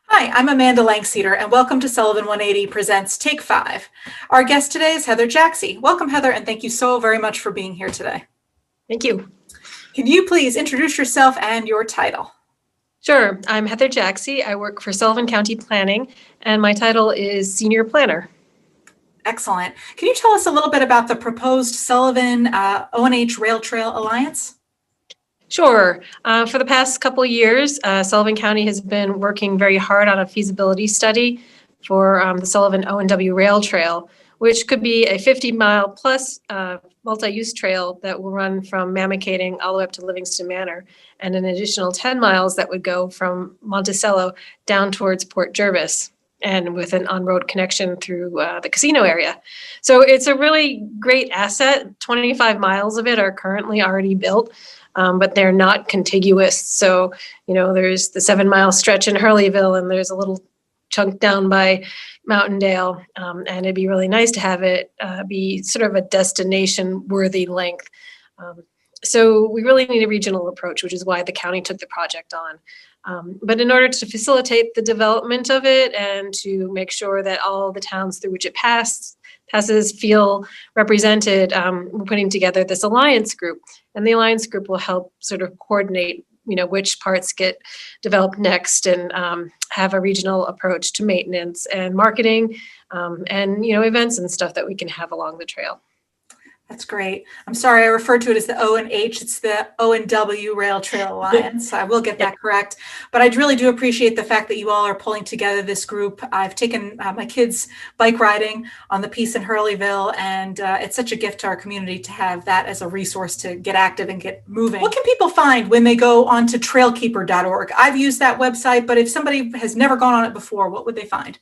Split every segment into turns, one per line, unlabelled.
Hi, I'm Amanda Langseeder, and welcome to Sullivan 180 Presents Take 5. Our guest today is Heather Jacksy. Welcome, Heather, and thank you so very much for being here today.
Thank you.
Can you please introduce yourself and your title?
Sure. I'm Heather Jacksy. I work for Sullivan County Planning, and my title is Senior Planner.
Excellent. Can you tell us a little bit about the proposed Sullivan ONH Rail Trail Alliance?
Sure. For the past couple of years, Sullivan County has been working very hard on a feasibility study for the Sullivan O&W Rail Trail, which could be a 50-mile plus multi-use trail that will run from Mamakating all the way up to Livingston Manor, and an additional 10 miles that would go from Monticello down towards Port Jervis, and with an on-road connection through the casino area. So it's a really great asset. 25 miles of it are currently already built. But they're not contiguous. So, there's the 7-mile stretch in Hurleyville, and there's a little chunk down by Mountaindale. And it'd be really nice to have it be sort of a destination-worthy length. So we really need a regional approach, which is why the county took the project on. But in order to facilitate the development of it and to make sure that all the towns through which it passes feel represented, we're putting together this alliance group. And the alliance group will help sort of coordinate, which parts get developed next, and have a regional approach to maintenance and marketing, and, events and stuff that we can have along the trail.
That's great. I'm sorry, I referred to it as the ONH. It's the O&W Rail Trail Alliance. I will get that correct. But I really do appreciate the fact that you all are pulling together this group. I've taken my kids bike riding on the piece in Hurleyville, and it's such a gift to our community to have that as a resource to get active and get moving. What can people find when they go onto trailkeeper.org? I've used that website, but if somebody has never gone on it before, what would they find?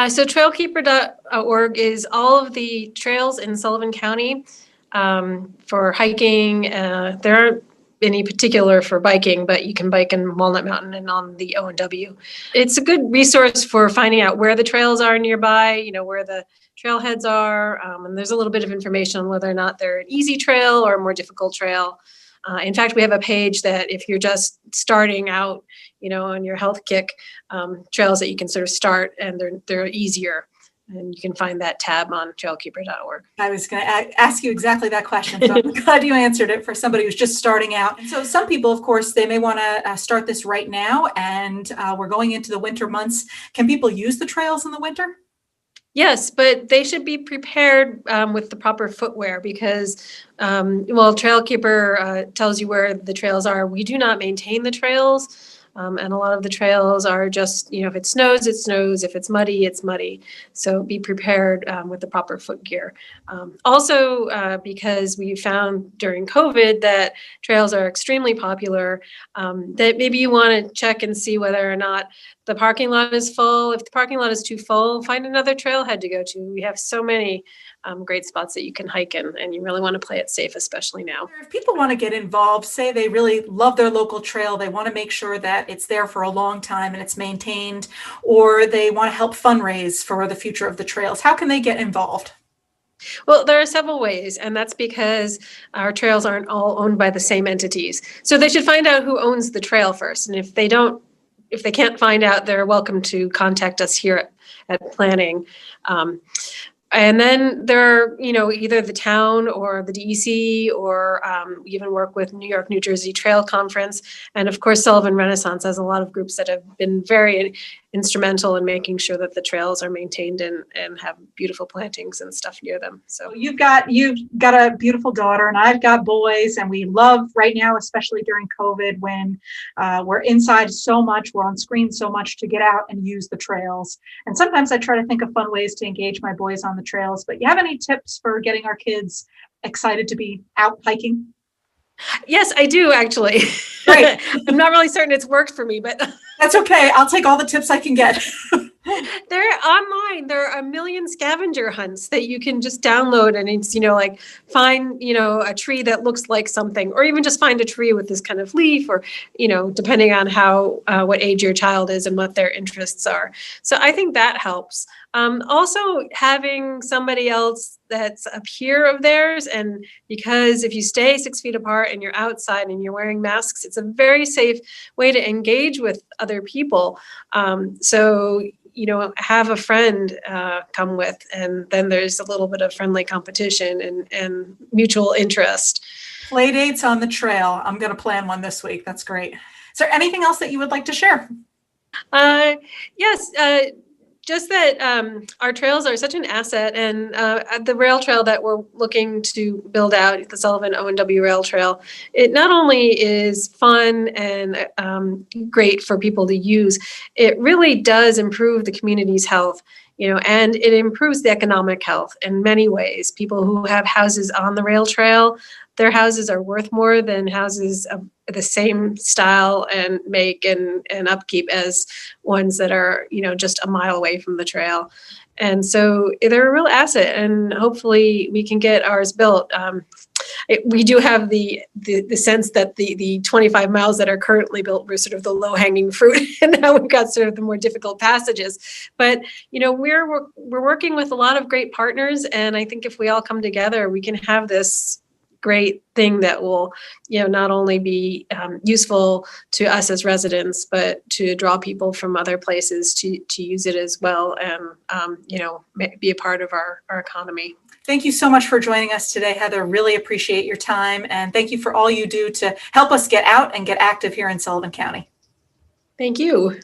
So trailkeeper.org is all of the trails in Sullivan County for hiking. There aren't any particular for biking, but you can bike in Walnut Mountain and on the O&W. It's a good resource for finding out where the trails are nearby, where the trailheads are. And there's a little bit of information on whether or not they're an easy trail or a more difficult trail. In fact, we have a page that if you're just starting out, on your health kick, trails that you can sort of start, and they're easier. And you can find that tab on trailkeeper.org.
I was going to ask you exactly that question, so I'm glad you answered it for somebody who's just starting out. And so some people, of course, they may want to start this right now, and we're going into the winter months. Can people use the trails in the winter?
Yes, but they should be prepared with the proper footwear because, Trailkeeper tells you where the trails are. We do not maintain the trails. And a lot of the trails are just, if it snows, it snows. If it's muddy. So be prepared with the proper foot gear. Also, because we found during COVID that trails are extremely popular, that maybe you want to check and see whether or not the parking lot is full. If the parking lot is too full, find another trailhead to go to. We have so many great spots that you can hike in, and you really want to play it safe, especially now.
If people want to get involved, say they really love their local trail, they want to make sure that it's there for a long time and it's maintained, or they want to help fundraise for the future of the trails, how can they get involved?
Well, there are several ways, and that's because our trails aren't all owned by the same entities. So they should find out who owns the trail first, and if they can't find out, they're welcome to contact us here at Planning. And then there are, either the town or the DEC, or we even work with New York, New Jersey Trail Conference. And of course, Sullivan Renaissance has a lot of groups that have been very instrumental in making sure that the trails are maintained and have beautiful plantings and stuff near them. So
you've got a beautiful daughter, and I've got boys, and we love right now, especially during COVID, when we're inside so much, we're on screen so much, to get out and use the trails. And sometimes I try to think of fun ways to engage my boys on the trails, but you have any tips for getting our kids excited to be out hiking?
Yes, I do, actually.
Great.
I'm not really certain it's worked for me, but
that's okay. I'll take all the tips I can get.
They're online. There are a million scavenger hunts that you can just download, and it's, like find, a tree that looks like something, or even just find a tree with this kind of leaf, or, depending on how, what age your child is and what their interests are. So I think that helps. Also having somebody else that's a peer of theirs, and because if you stay 6 feet apart and you're outside and you're wearing masks, it's a very safe way to engage with other people. So have a friend come with, and then there's a little bit of friendly competition and mutual interest.
Play dates on the trail. I'm going to plan one this week. That's great. Is there anything else that you would like to share?
Yes, just that our trails are such an asset, and the rail trail that we're looking to build out, the Sullivan O&W Rail Trail, it not only is fun and great for people to use, it really does improve the community's health, and it improves the economic health in many ways. People who have houses on the rail trail, their houses are worth more than houses of the same style and make and upkeep as ones that are, just a mile away from the trail. And so they're a real asset, and hopefully we can get ours built. We do have the sense that the 25 miles that are currently built were sort of the low-hanging fruit, and now we've got sort of the more difficult passages. But we're working with a lot of great partners, and I think if we all come together, we can have this great thing that will, not only be useful to us as residents, but to draw people from other places to use it as well, and be a part of our economy.
Thank you so much for joining us today, Heather. Really appreciate your time, and thank you for all you do to help us get out and get active here in Sullivan County.
Thank you.